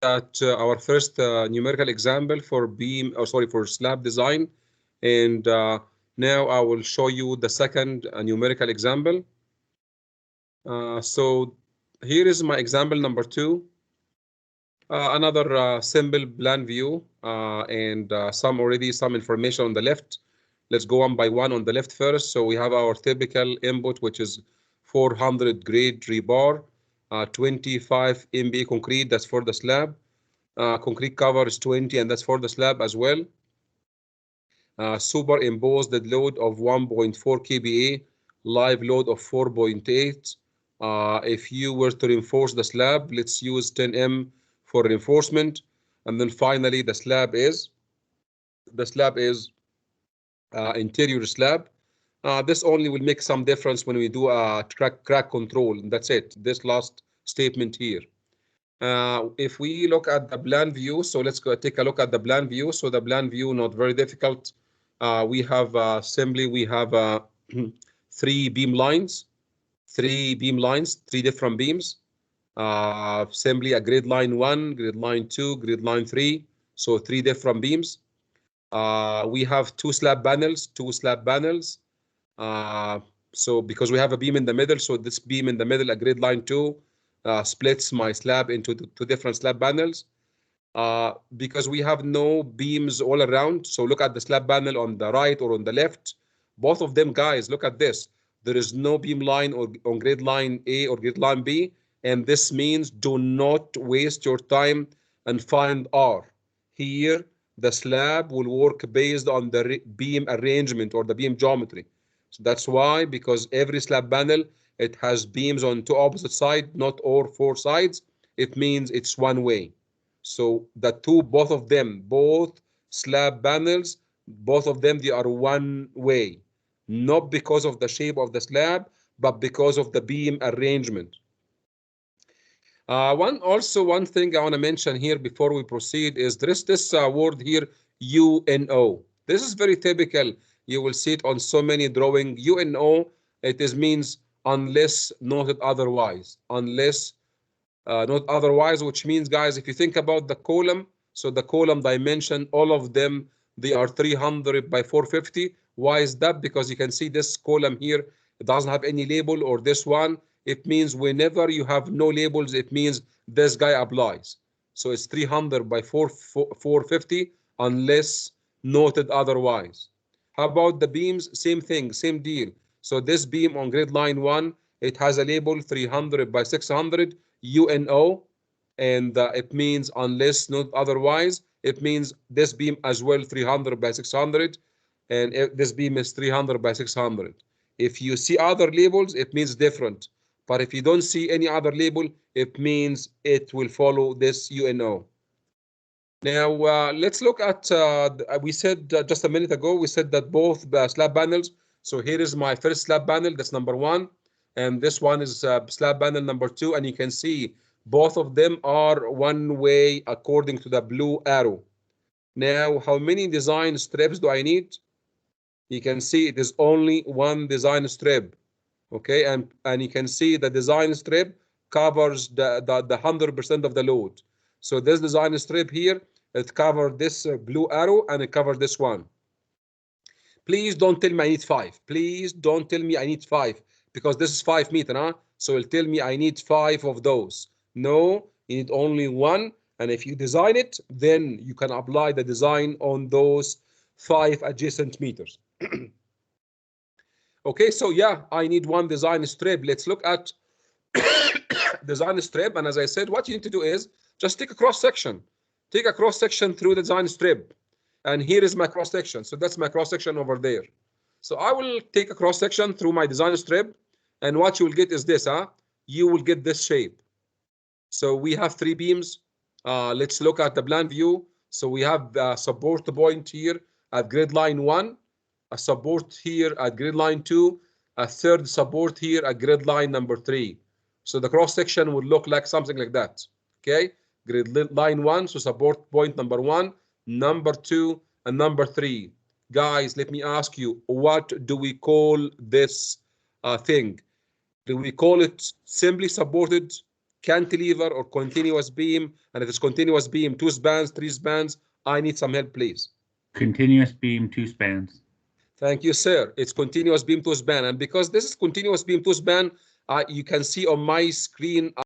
at our first numerical example for for slab design, and now I will show you the second numerical example. So here is my example number 2. Another simple plan view and some information on the left. Let's go one by one on the left first. So we have our typical input, which is 400 grade rebar, 25 MB concrete, that's for the slab. Concrete cover is 20, and that's for the slab as well. Superimposed load of 1.4 kVA, live load of 4.8. If you were to reinforce the slab, let's use 10M for reinforcement. And then finally, the slab is interior slab. This only will make some difference when we do a crack control. That's it. This last statement here. If we look at the plan view, so let's go take a look at the plan view. So the plan view, not very difficult. We have three different beams. Simply a grid line 1, grid line 2, grid line 3. So 3 different beams. We have two slab panels. So because we have a beam in the middle, so this beam in the middle, a grid line 2, splits my slab into two different slab panels. Because we have no beams all around, so look at the slab panel on the right or on the left. Both of them, guys, look at this. There is no beam line on grid line A or grid line B, and this means do not waste your time and find R. Here, the slab will work based on the beam arrangement or the beam geometry. So that's why, because every slab panel, it has beams on two opposite sides, not all 4 sides. It means it's one way. So both slab panels, both of them, they are one way, not because of the shape of the slab, but because of the beam arrangement. One thing I want to mention here before we proceed is there is this word here, UNO. This is very typical. You will see it on so many drawing. UNO, it means unless noted otherwise. Not otherwise, which means, guys, if you think about the column, so the column dimension, all of them, they are 300 by 450. Why is that? Because you can see this column here, it doesn't have any label, or this one. It means whenever you have no labels, it means this guy applies. So it's 300 by 450 unless noted otherwise. How about the beams? Same thing, same deal. So this beam on grid line 1, it has a label 300 by 600, UNO, and it means unless not otherwise. It means this beam as well 300 by 600, and this beam is 300 by 600. If you see other labels, it means different. But if you don't see any other label, it means it will follow this UNO. Now, let's look at, we said just a minute ago, we said that both slab panels, so here is my first slab panel, that's number 1. And this one is slab panel number 2. And you can see both of them are one way according to the blue arrow. Now, how many design strips do I need? You can see it is only one design strip. Okay, and you can see the design strip covers the 100% of the load. So this design strip here, it covers this blue arrow, and it covers this one. Please don't tell me I need 5. Please don't tell me I need 5, because this is 5 meters, huh? So it'll tell me I need 5 of those. No, you need only 1. And if you design it, then you can apply the design on those 5 adjacent meters. Okay, so yeah, I need 1 design strip. Let's look at design strip. And as I said, what you need to do is just take a cross section. Take a cross section through the design strip. And here is my cross section. So that's my cross section over there. So I will take a cross section through my design strip. And what you will get is this, huh? You will get this shape. So we have 3 beams. Let's look at the plan view. So we have the support point here at grid line 1. A support here at grid line 2, a third support here at grid line number 3. So the cross section would look like something like that. Okay, grid line 1, so support point number 1, number 2, and number 3. Guys, let me ask you, what do we call this thing? Do we call it simply supported, cantilever or continuous beam? And if it's continuous beam, 2 spans, 3 spans, I need some help, please. Continuous beam, 2 spans. Thank you, sir. It's continuous beam 2 span. And because this is continuous beam 2 span, you can see on my screen, I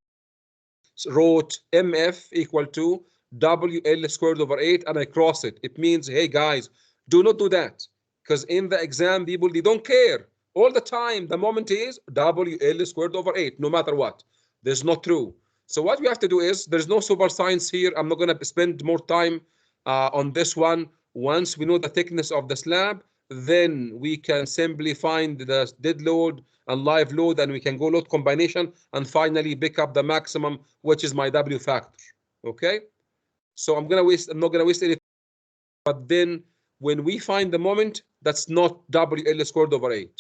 wrote MF equal to WL squared over 8, and I cross it. It means, hey, guys, do not do that. Because in the exam, people, they don't care. All the time, the moment is WL squared over 8, no matter what. That's not true. So what we have to do is, there's no super science here. I'm not going to spend more time on this one. Once we know the thickness of the slab, then we can simply find the dead load and live load, and we can go load combination and finally pick up the maximum, which is my W factor. Okay? So I'm not gonna waste any time, but then when we find the moment, that's not WL squared over 8.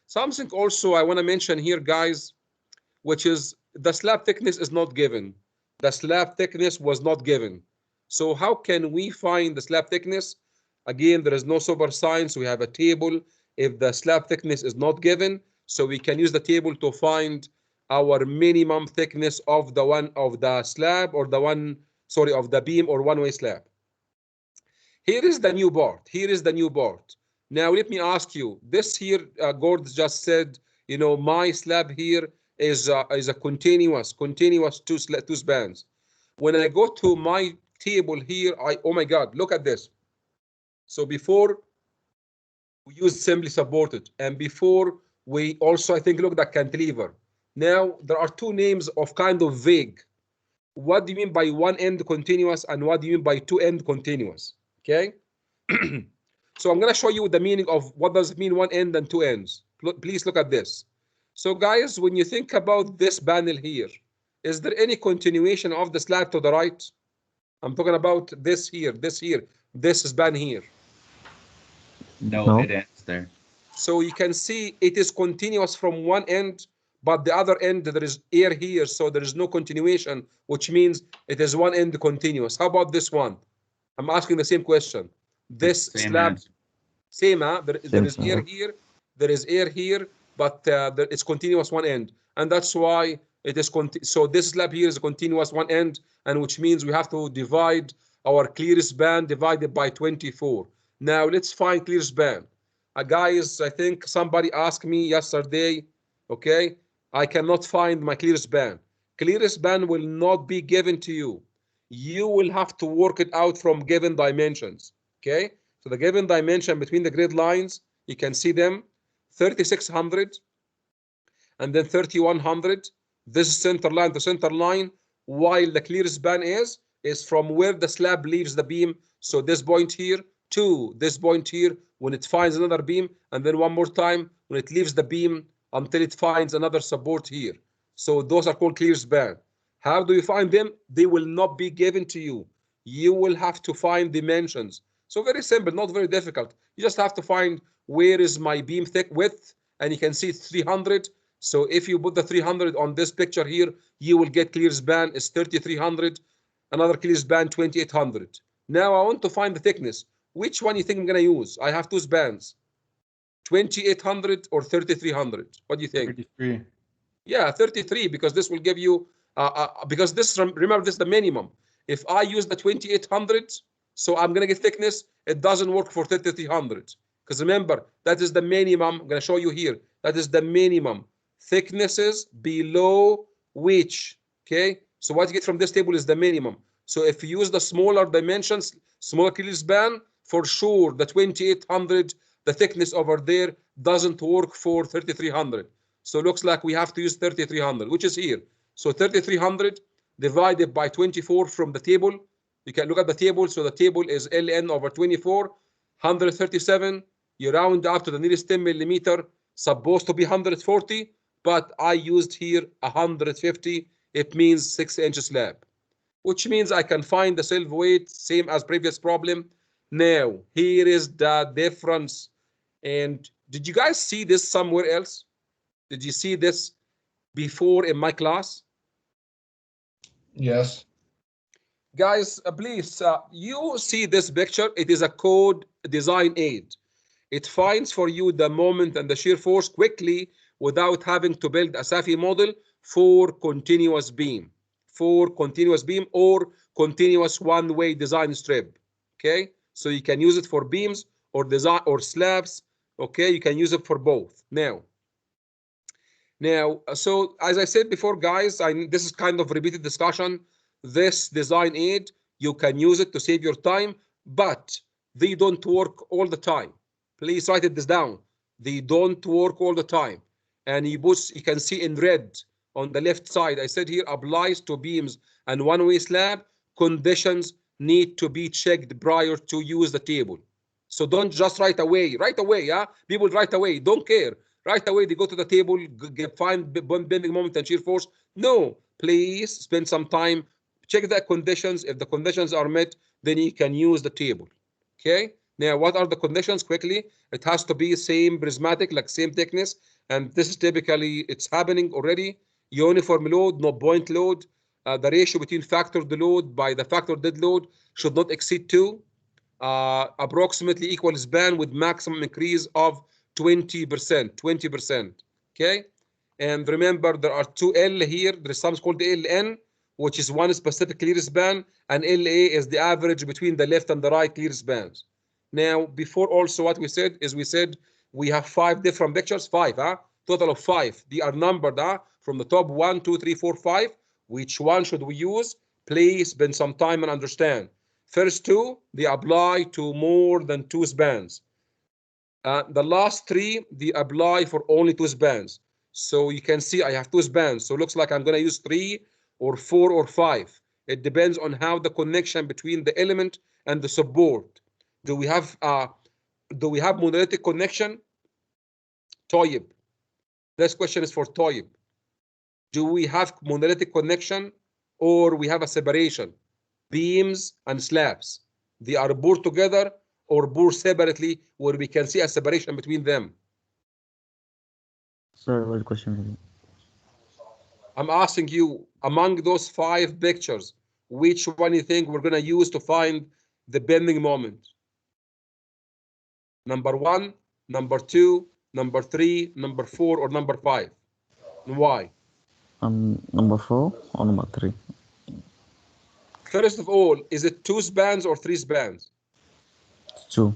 Something also I want to mention here, guys, which is the slab thickness is not given. The slab thickness was not given. So how can we find the slab thickness? Again, there is no super science. We have a table. If the slab thickness is not given, so we can use the table to find our minimum thickness of the slab, or of the beam or one-way slab. Here is the new board. Here is the new board. Now let me ask you. This here, Gord just said, my slab here is a continuous two spans. When I go to my table here, oh my God, look at this. So before we use simply supported, and before we also, I think, look at cantilever. Now there are two names of kind of vague. What do you mean by one end continuous, and what do you mean by two end continuous? Okay. So I'm going to show you the meaning of what does it mean one end and two ends. Please look at this. So guys, when you think about this panel here, is there any continuation of the slab to the right? I'm talking about this here, this span here. No, it ends there. So you can see it is continuous from one end, but the other end there is air here, so there is no continuation, which means it is one end continuous. How about this one? I'm asking the same question. This slab, same, huh? There is air here, there is air here, but it's continuous one end, and that's why it is so this slab here is a continuous one end, and which means we have to divide our clear span divided by 24. Now let's find clear span. Guys, I think somebody asked me yesterday, okay, I cannot find my clear span. Clear span will not be given to you. You will have to work it out from given dimensions, okay? So the given dimension between the grid lines, you can see them, 3600 and then 3100. This is center line to center line, while the clear span is from where the slab leaves the beam. So this point here to this point here when it finds another beam, and then one more time when it leaves the beam until it finds another support here. So those are called clear span. How do you find them? They will not be given to you. You will have to find dimensions. So very simple, not very difficult. You just have to find where is my beam thick width, and you can see 300. So if you put the 300 on this picture here, you will get clear span is 3300, another clear span 2800. Now I want to find the thickness. Which one you think I'm going to use? I have two spans, 2800 or 3300. What do you think? 33. Yeah, 33, because this will give you, because this, remember, this is the minimum. If I use the 2800, so I'm going to get thickness, it doesn't work for 3300. Because remember, that is the minimum. I'm going to show you here. That is the minimum thicknesses below which, okay? So what you get from this table is the minimum. So if you use the smaller dimensions, smaller clear span, for sure the 2800, the thickness over there doesn't work for 3300. So it looks like we have to use 3300, which is here. So 3300 divided by 24 from the table. You can look at the table. So the table is ln over 24, 137. You round up to the nearest 10 millimeter, supposed to be 140, but I used here 150. It means 6-inch slab, which means I can find the self weight, same as previous problem. Now, here is the difference. And did you guys see this somewhere else? Did you see this before in my class? Yes. Guys, please, you see this picture. It is a code design aid. It finds for you the moment and the shear force quickly without having to build a SAFI model for continuous beam. for continuous beam or continuous one-way design strip. Okay, so you can use it for beams or design or slabs. Okay, you can use it for both. Now, so as I said before, guys, this is kind of repeated discussion. This design aid, you can use it to save your time, but they don't work all the time. Please write this down. They don't work all the time. And you can see in red on the left side, I said here applies to beams and one-way slab. Conditions need to be checked prior to use the table. So don't just right away, yeah? People right away, don't care. Right away, they go to the table, find bending moment and shear force. No, please spend some time, check the conditions. If the conditions are met, then you can use the table. Okay. Now, what are the conditions? Quickly, it has to be same prismatic, like same thickness, and this is typically it's happening already. Uniform load, no point load. The ratio between factored load by the factored dead load should not exceed 2. Approximately equal span with maximum increase of 20%. 20%. Okay. And remember, there are two L here. There is something called LN, which is one specific clear span, and LA is the average between the left and the right clear spans. Now, before also what we said is we have 5 different pictures, 5, total of 5. They are numbered from the top 1, 2, 3, 4, 5. Which one should we use? Please spend some time and understand. First 2, they apply to more than 2 spans. The last 3, they apply for only 2 spans. So you can see I have 2 spans. So it looks like I'm going to use 3 or 4 or 5. It depends on how the connection between the element and the support. Do we have monolithic connection? طيب. This question is for طيب. Do we have monolithic connection or we have a separation? Beams and slabs. They are poured together or poured separately where we can see a separation between them. Sorry, what question? I'm asking you, among those 5 pictures, which one you think we're going to use to find the bending moment? Number 1, number 2, number 3, number 4, or number 5? And why? Number 4 or number 3? First of all, is it 2 spans or 3 spans? 2.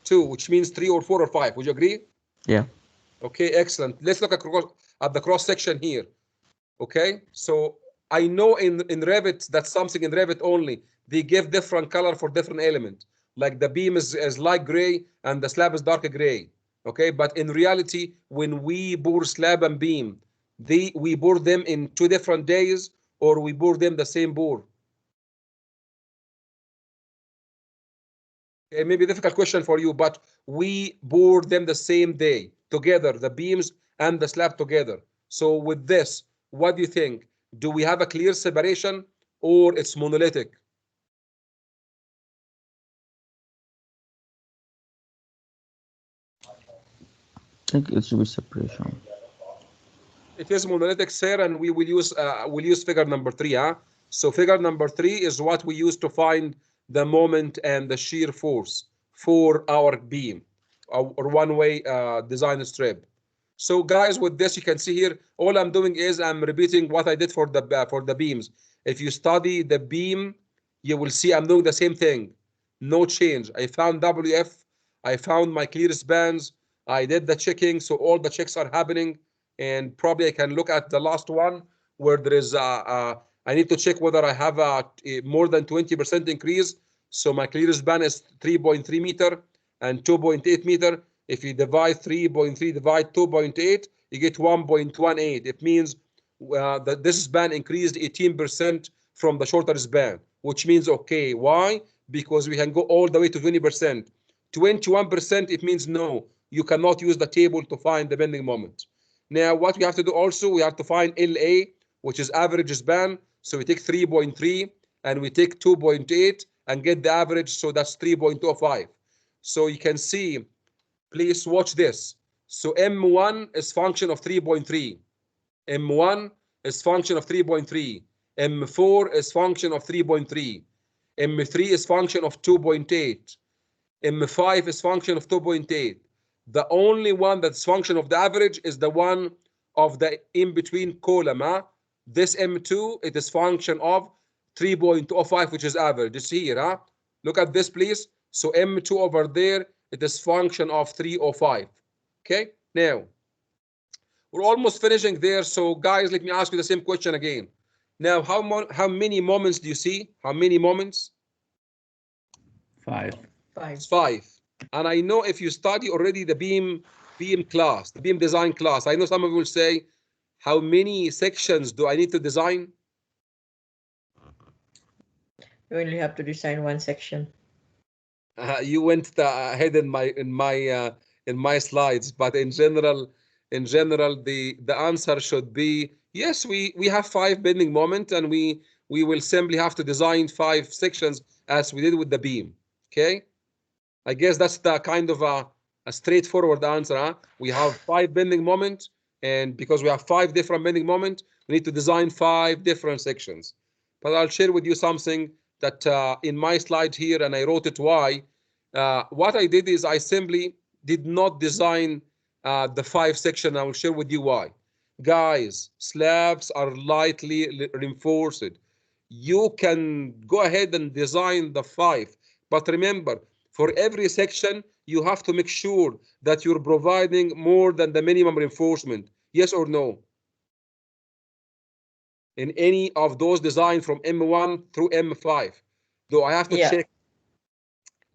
2, which means 3 or 4 or 5. Would you agree? Yeah. Okay, excellent. Let's look at the cross section here. Okay, so I know in Revit, that's something in Revit only. They give different color for different element. Like the beam is light gray and the slab is dark gray. Okay, but in reality, when we bore slab and beam, we bore them in 2 different days or we bore them the same bore. It may be a difficult question for you, but we bore them the same day together, the beams and the slab together. So with this, what do you think? Do we have a clear separation or it's monolithic? I think it should be separation. It is monolithic, sir, and we will use figure number 3, So figure number 3 is what we use to find the moment and the shear force for our beam or one-way design strip. So guys, with this, you can see here, all I'm doing is I'm repeating what I did for the beams. If you study the beam, you will see I'm doing the same thing. No change. I found WF. I found my clear spans. I did the checking, so all the checks are happening. And probably I can look at the last one where there is I need to check whether I have a more than 20% increase. So my clear span is 3.3 meter and 2.8 meter. If you divide 3.3 divide 2.8, you get 1.18. It means that this span increased 18% from the shorter span, which means okay. Why? Because we can go all the way to 20%. 21%, it means no, you cannot use the table to find the bending moment. Now, what we have to do also, we have to find LA, which is average span. So we take 3.3 and we take 2.8 and get the average. So that's 3.25. So you can see, please watch this. So M1 is function of 3.3. M1 is function of 3.3. M4 is function of 3.3. M3 is function of 2.8. M5 is function of 2.8. The only one that's function of the average is the one of the in-between column, This M2, it is function of 3.05, which is average. You see here, huh? Look at this, please. So M2 over there, it is function of 305. Okay, now we're almost finishing there. So guys, let me ask you the same question again. Now, how many moments do you see? How many moments? 5. It's 5. And I know if you study already the beam class, the beam design class, I know some of you will say, how many sections do I need to design? You only have to design one section. You went ahead in my slides, but in general, the answer should be yes. We have 5 bending moment, and we will simply have to design 5 sections as we did with the beam. Okay, I guess that's the kind of a straightforward answer. Huh? We have 5 bending moment, and because we have 5 different bending moment, we need to design 5 different sections. But I'll share with you something that in my slide here, and I wrote it why. What I did is I simply did not design the 5 section. I will share with you why. Guys, slabs are lightly reinforced. You can go ahead and design the 5, but remember, for every section, you have to make sure that you're providing more than the minimum reinforcement. Yes or no? In any of those designed from M1 through M5, do I have to check?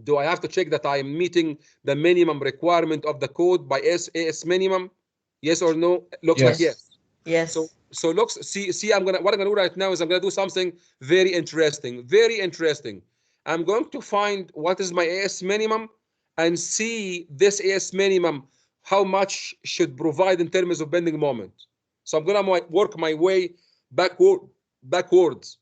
Do I have to check that I am meeting the minimum requirement of the code by AS minimum? Yes or no? Looks like yes. Yes. So looks see what I'm gonna do right now is I'm gonna do something very interesting. Very interesting. I'm going to find what is my AS minimum and see this AS minimum how much should provide in terms of bending moment. So I'm gonna work my way backwards.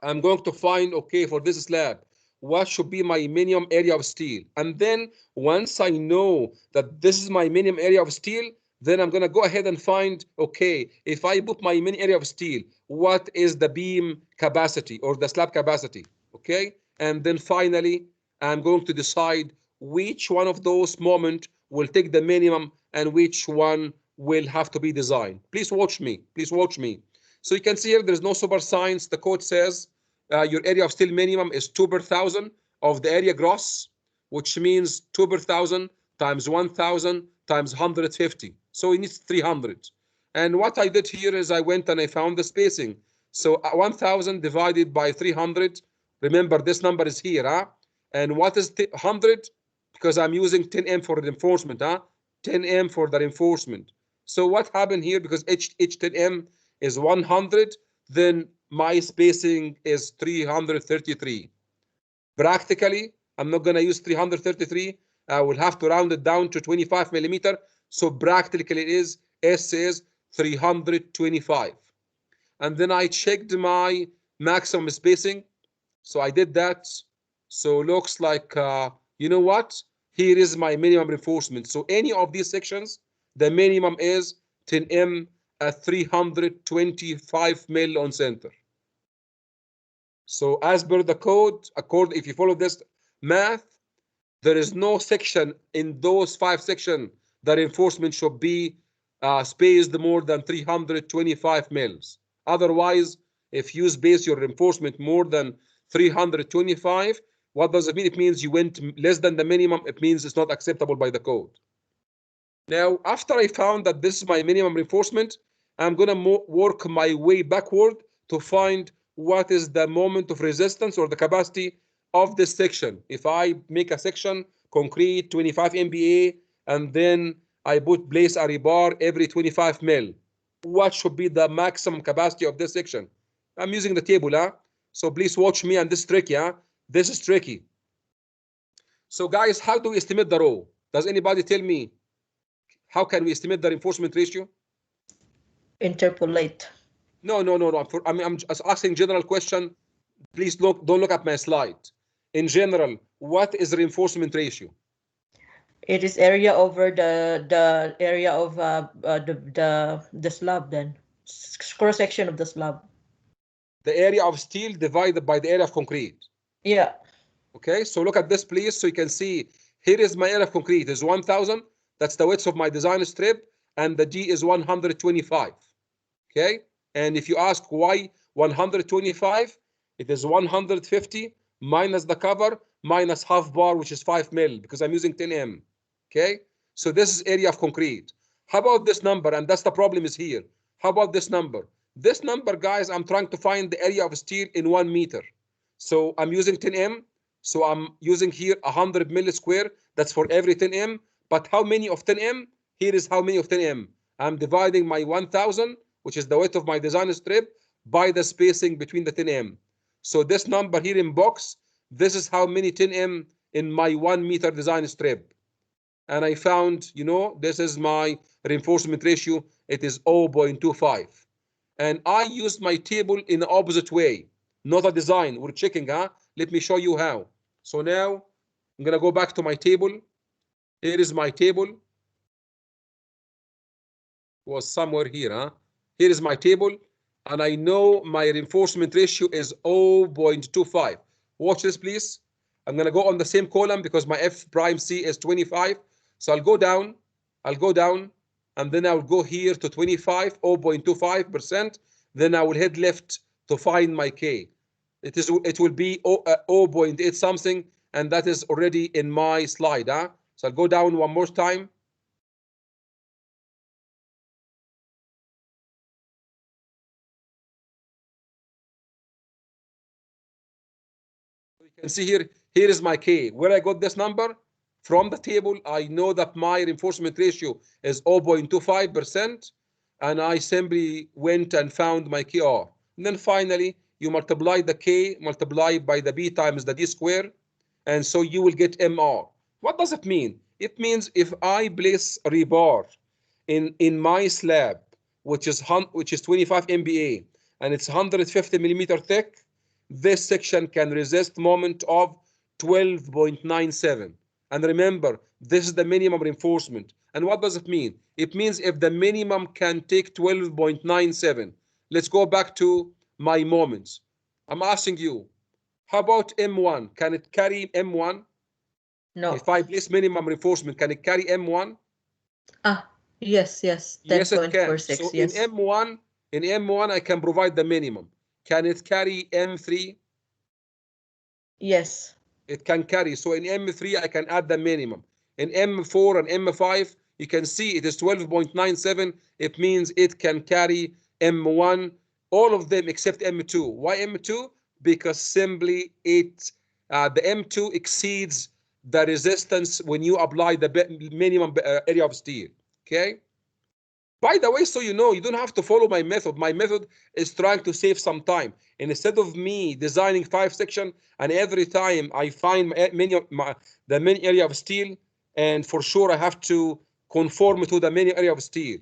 I'm going to find, okay, for this slab, what should be my minimum area of steel? And then once I know that this is my minimum area of steel, then I'm going to go ahead and find, okay, if I put my minimum area of steel, what is the beam capacity or the slab capacity? Okay. And then finally, I'm going to decide which one of those moments will take the minimum and which one will have to be designed. Please watch me. Please watch me. So you can see here, there's no super science. The code says your area of steel minimum is 2 per thousand of the area gross, which means 2 per thousand times 1,000 times 150. So it needs 300. And what I did here is I went and I found the spacing. So 1,000 divided by 300. Remember, this number is here. Huh? And what is 100? Because I'm using 10M for reinforcement. Huh? 10M for the reinforcement. So what happened here? Because each 10M is 100, then my spacing is 333. Practically, I'm not going to use 333. I will have to round it down to 25 millimeter. So practically it is, S is 325. And then I checked my maximum spacing. So I did that. So looks like, you know what? Here is my minimum reinforcement. So any of these sections, the minimum is 10M at 325 mil on center. So as per the code, if you follow this math, there is no section in those 5 sections that reinforcement should be spaced more than 325 mils. Otherwise, if you space your reinforcement more than 325, what does it mean? It means you went less than the minimum. It means it's not acceptable by the code. Now, after I found that this is my minimum reinforcement, I'm going to work my way backward to find what is the moment of resistance or the capacity of this section. If I make a section, concrete, 25 MPa, and then I place a rebar every 25 mil, what should be the maximum capacity of this section? I'm using the table, huh? So please watch me, and this is tricky, huh? This is tricky. So guys, how do we estimate the rho? Does anybody tell me how can we estimate the reinforcement ratio? Interpolate. No. I'm just asking general question. Please don't look at my slide. In general, what is reinforcement ratio? It is area over the area of the slab, then cross section of the slab. The area of steel divided by the area of concrete. Yeah. Okay, so look at this, please. So you can see here is my area of concrete is 1,000. That's the width of my design strip, and the G is 125. Okay, And if you ask why 125, it is 150 minus the cover minus half bar, which is 5 mil, because I'm using 10M. Okay, so this is area of concrete. How about this number? And that's the problem is here. How about this number? This number, guys, I'm trying to find the area of steel in 1 meter. So I'm using 10M. So I'm using here 100 milli square. That's for every 10M. But how many of 10M? Here is how many of 10M. I'm dividing my 1000, which is the weight of my design strip, by the spacing between the 10M. So this number here in box, this is how many 10M in my 1 meter design strip. And I found, this is my reinforcement ratio. It is 0.25. And I used my table in the opposite way, not a design. We're checking, huh? Let me show you how. So now I'm gonna go back to my table. Here is my table. It was somewhere here, huh? Here is my table, and I know my reinforcement ratio is 0.25. Watch this, please. I'm gonna go on the same column because my F prime C is 25. So I'll go down, and then I'll go here to 25, 0.25%. Then I will head left to find my K. It will be 0.8 something, and that is already in my slide. Huh? So I'll go down one more time. You can see here is my K. Where I got this number? From the table, I know that my reinforcement ratio is 0.25%, and I simply went and found my KR. And then finally, you multiply the K multiplied by the B times the D square, and so you will get MR. What does it mean? It means if I place a rebar in my slab, which is 25 MPa, and it's 150 millimeter thick, this section can resist moment of 12.97. And remember, this is the minimum reinforcement. And what does it mean? It means if the minimum can take 12.97. Let's go back to my moments. I'm asking you, how about M1? Can it carry M1? No. If I place minimum reinforcement, can it carry M1? Yes. Yes, it can. 10.46, So yes. in M1, I can provide the minimum. Can it carry M3? Yes. It can carry. So in M3, I can add the minimum. In M4 and M5, you can see it is 12.97. It means it can carry M1, all of them except M2. Why M2? Because simply the M2 exceeds the resistance when you apply the minimum area of steel. Okay? By the way, so you know, you don't have to follow my method. My method is trying to save some time. And instead of me designing 5 sections, and every time I find the main area of steel, and for sure I have to conform to the main area of steel.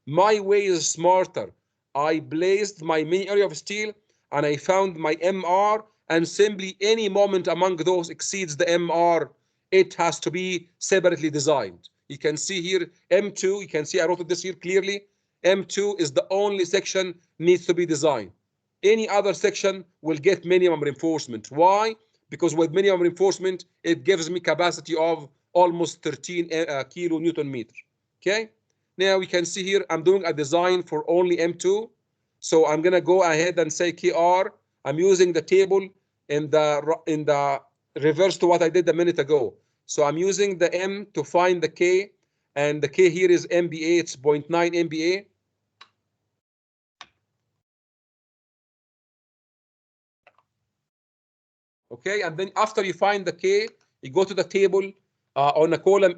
My way is smarter. I placed my main area of steel, and I found my MR, and simply any moment among those exceeds the MR, it has to be separately designed. You can see here M2, you can see I wrote this here clearly. M2 is the only section needs to be designed. Any other section will get minimum reinforcement. Why? Because with minimum reinforcement, it gives me capacity of almost 13 kilo Newton meter. Okay? Now we can see here I'm doing a design for only M2. So I'm gonna go ahead and say KR. I'm using the table in the reverse to what I did a minute ago. So I'm using the M to find the K, and the K here is MPa, it's 0.9 MPa. Okay, and then after you find the K, you go to the table on a column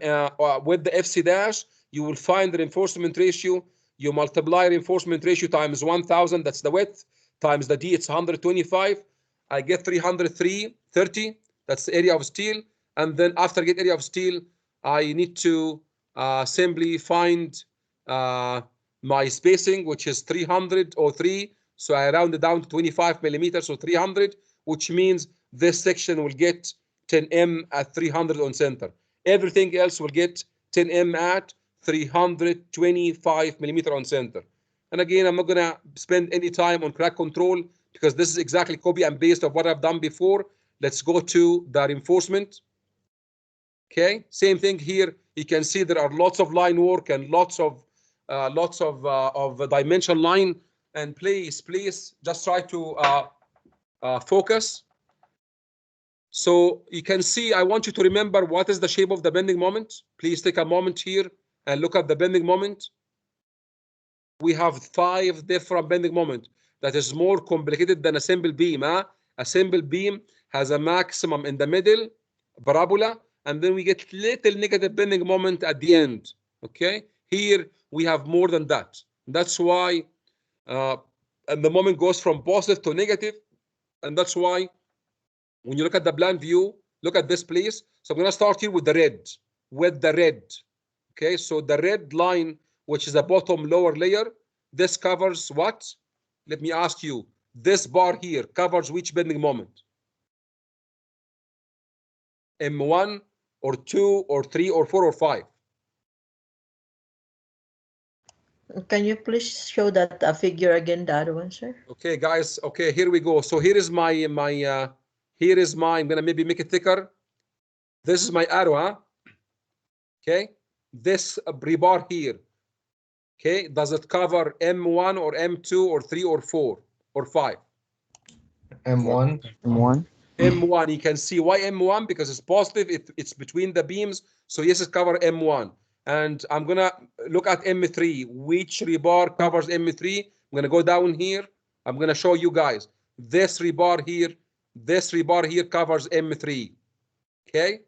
with the FC dash, you will find the reinforcement ratio. You multiply reinforcement ratio times 1000, that's the width, times the D, it's 125. I get 330, that's the area of steel. And then after I get area of steel, I need to simply find my spacing, which is 303. So I round it down to 25 millimeters, so 300, which means this section will get 10M at 300 on center. Everything else will get 10M at 325 millimeter on center. And again, I'm not gonna spend any time on crack control because this is exactly copy and paste of what I've done before. Let's go to the reinforcement. Okay, same thing here. You can see there are lots of line work and lots of dimension line. And please just try to focus. So you can see, I want you to remember what is the shape of the bending moment. Please take a moment here and look at the bending moment. We have 5 different bending moments. That is more complicated than a simple beam. A simple beam has a maximum in the middle, parabola, and then we get little negative bending moment at the end. Okay, here we have more than that. That's why and the moment goes from positive to negative, and that's why when you look at the plan view, look at this, please. So I'm going to start here with the red. Okay, so the red line, which is the bottom lower layer, this covers what? Let me ask you. This bar here covers which bending moment? M1 or 2 or 3 or 4 or 5? Can you please show that figure again, the other one, sir? Okay, guys. Okay, here we go. So here is my I'm gonna maybe make it thicker. This is my arrow, huh? Okay, this rebar here. Okay, does it cover M1 or M2 or 3 or 4 or 5? M1. M1. M1, you can see why M1, because it's positive, it's between the beams, so yes, it covers M1. And I'm gonna look at M3, which rebar covers M3. I'm gonna go down here, I'm gonna show you guys. This rebar here covers M3, okay?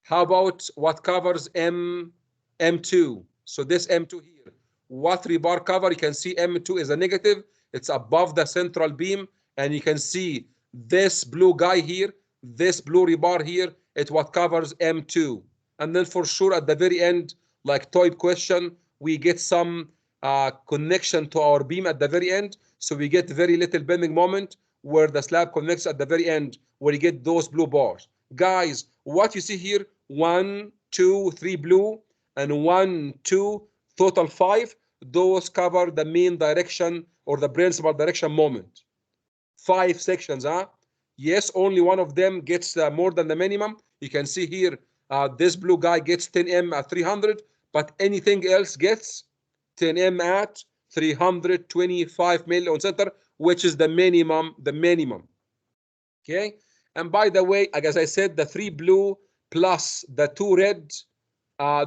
How about what covers M2? So this M2 here, what rebar cover? You can see M2 is a negative, it's above the central beam, and you can see this blue guy here, this blue rebar here, it's what covers M2. And then for sure at the very end, like toy question, we get some connection to our beam at the very end. So we get very little bending moment where the slab connects at the very end, where you get those blue bars. Guys, what you see here, 1, 2, 3 blue, and 1, 2, total 5. Those cover the main direction or the principal direction moment. 5 sections, huh? Yes, only one of them gets more than the minimum. You can see here, this blue guy gets 10M at 300, but anything else gets 10M at 325 million center, which is the minimum, okay? And by the way, as I said, the 3 blue plus the 2 red,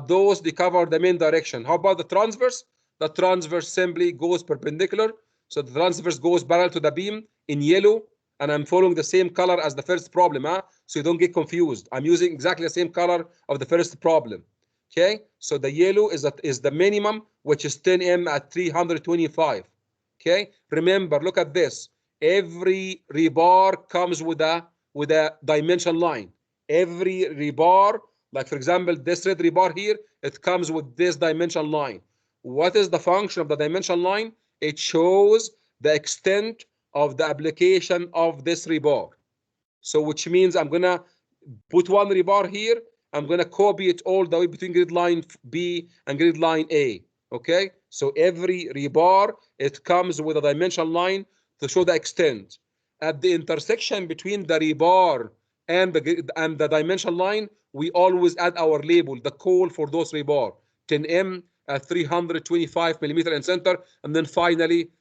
those they cover the main direction. How about the transverse? The transverse simply goes perpendicular. So the transverse goes parallel to the beam in yellow, and I'm following the same color as the first problem, so you don't get confused. I'm using exactly the same color of the first problem. Okay, so the yellow is the minimum, which is 10M at 325. Okay, remember, look at this. Every rebar comes with a dimension line. Every rebar, like for example, this red rebar here, it comes with this dimension line. What is the function of the dimension line? It shows the extent of the application of this rebar. So which means I'm gonna put one rebar here, I'm gonna copy it all the way between grid line B and grid line A. Okay, so every rebar, it comes with a dimension line to show the extent. At the intersection between the rebar and the dimension line, we always add our label, the call for those rebar, 10M at 325 millimeter in center. And then finally,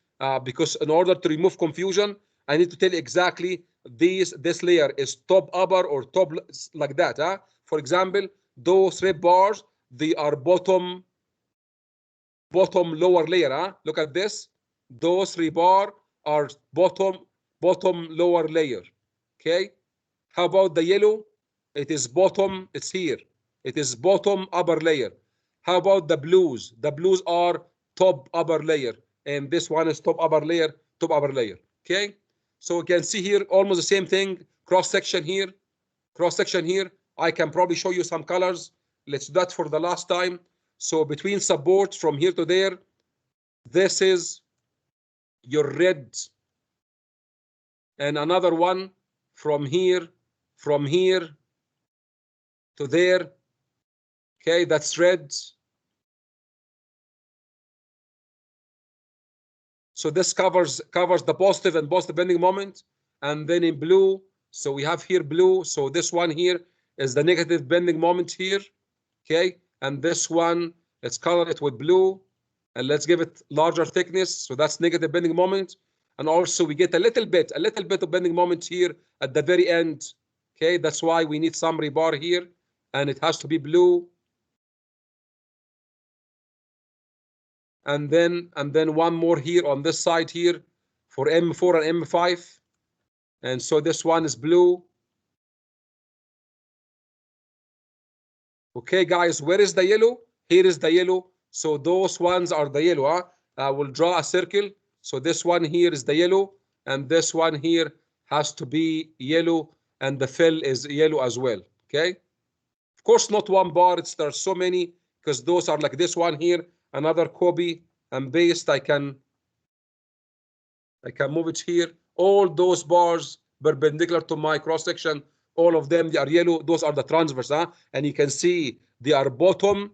because in order to remove confusion, I need to tell exactly this layer is top upper or top like that. For example, those red bars, they are bottom lower layer. Look at this. Those rebar are bottom lower layer. Okay. How about the yellow? It is bottom. It's here. It is bottom upper layer. How about the blues? The blues are top upper layer, and this one is top upper layer. Okay. So you can see here almost the same thing. Cross section here. I can probably show you some colors. Let's do that for the last time. So between support from here to there, this is your red, and another one from here to there. Okay, that's red. So this covers the positive and positive bending moment. And then in blue, so we have here blue. So this one here is the negative bending moment here. Okay, and this one, let's color it with blue. And let's give it larger thickness. So that's negative bending moment. And also we get a little bit of bending moment here at the very end. Okay, that's why we need some rebar here, and it has to be blue. And then one more here on this side here for M4 and M5. And so this one is blue. Okay, guys, where is the yellow? Here is the yellow. So those ones are the yellow. Huh? I will draw a circle. So this one here is the yellow, and this one here has to be yellow, and the fill is yellow as well. Okay. Of course, not one bar. There's so many because those are like this one here, another copy and paste. I can move it here. All those bars perpendicular to my cross section, all of them, they are yellow. Those are the transverse, huh? And you can see they are bottom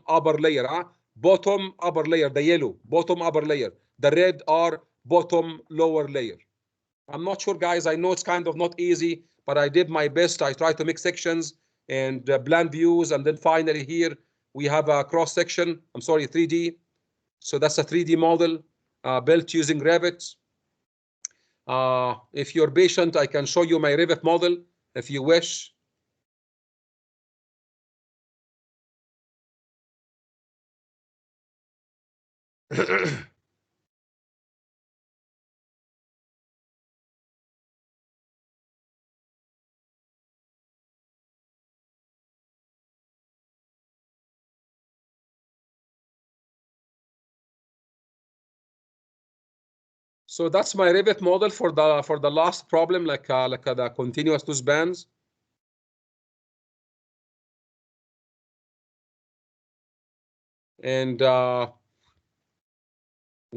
upper layer, huh? Bottom upper layer, the yellow, bottom upper layer. The red are bottom lower layer. I'm not sure, guys. I know it's kind of not easy, but I did my best. I tried to make sections and blend views, and then finally here we have a cross section. I'm sorry, 3D. So that's a 3D model built using Revit. If you're patient, I can show you my Revit model if you wish. So that's my Revit model for the last problem, like the continuous two spans. And I'm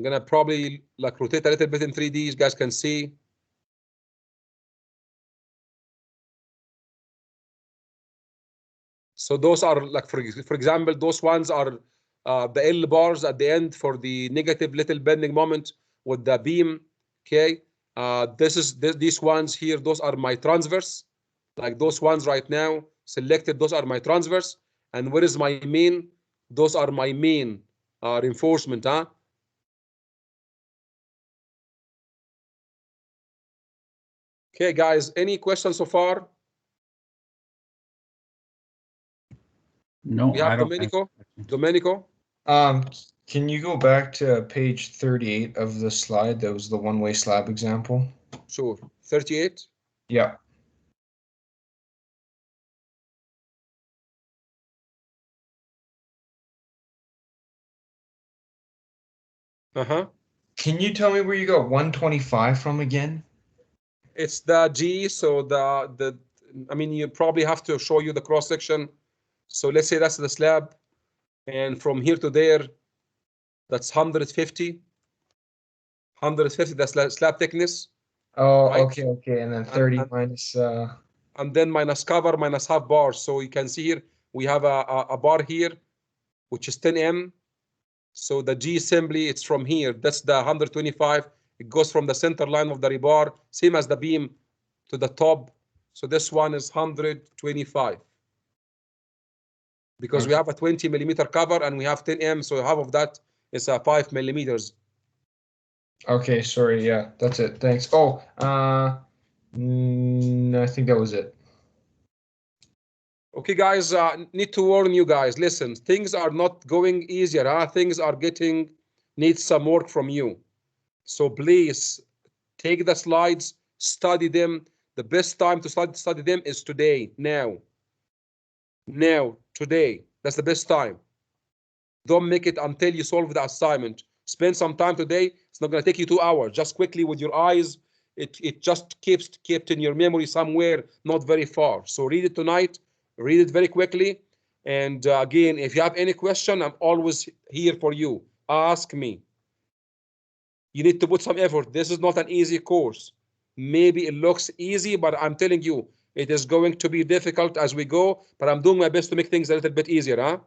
gonna probably like rotate a little bit in 3D. You guys can see. So those are like, for example, those ones are the L bars at the end for the negative little bending moment with the beam. Okay, these ones here. Those are my transverse, like those ones right now selected. Those are my transverse. And where is my main? Those are my main reinforcement. Huh? Okay, guys. Any questions so far? No, We have I don't have Domenico. questions. Domenico. Can you go back to page 38 of the slide? That was the one-way slab example. Sure. 38. Yeah. Uh-huh. Can you tell me where you got 125 from again? It's the G, so the I mean, you probably have to show you the cross section. So let's say that's the slab, and from here to there, that's 150. 150, that's slab thickness, Oh, right? okay. And then 30 And, minus and then minus cover minus half bar. So you can see here we have a bar here, which is 10M. So the G assembly, it's from here. That's the 125. It goes from the center line of the rebar, same as the beam, to the top. So this one is 125. Because we have a 20 millimeter cover and we have 10M, so half of that is 5 millimeters. Okay, sorry, yeah, that's it. Thanks. Oh, I think that was it. Okay, guys, need to warn you guys. Listen, things are not going easier. Huh? Things are need some work from you. So please take the slides, study them. The best time to study them is today, now. Now, today. That's the best time. Don't make it until you solve the assignment. Spend some time today. It's not going to take you 2 hours. Just quickly with your eyes. It just kept in your memory somewhere, not very far. So read it tonight. Read it very quickly. And again, if you have any question, I'm always here for you. Ask me. You need to put some effort. This is not an easy course. Maybe it looks easy, but I'm telling you, it is going to be difficult as we go. But I'm doing my best to make things a little bit easier, huh?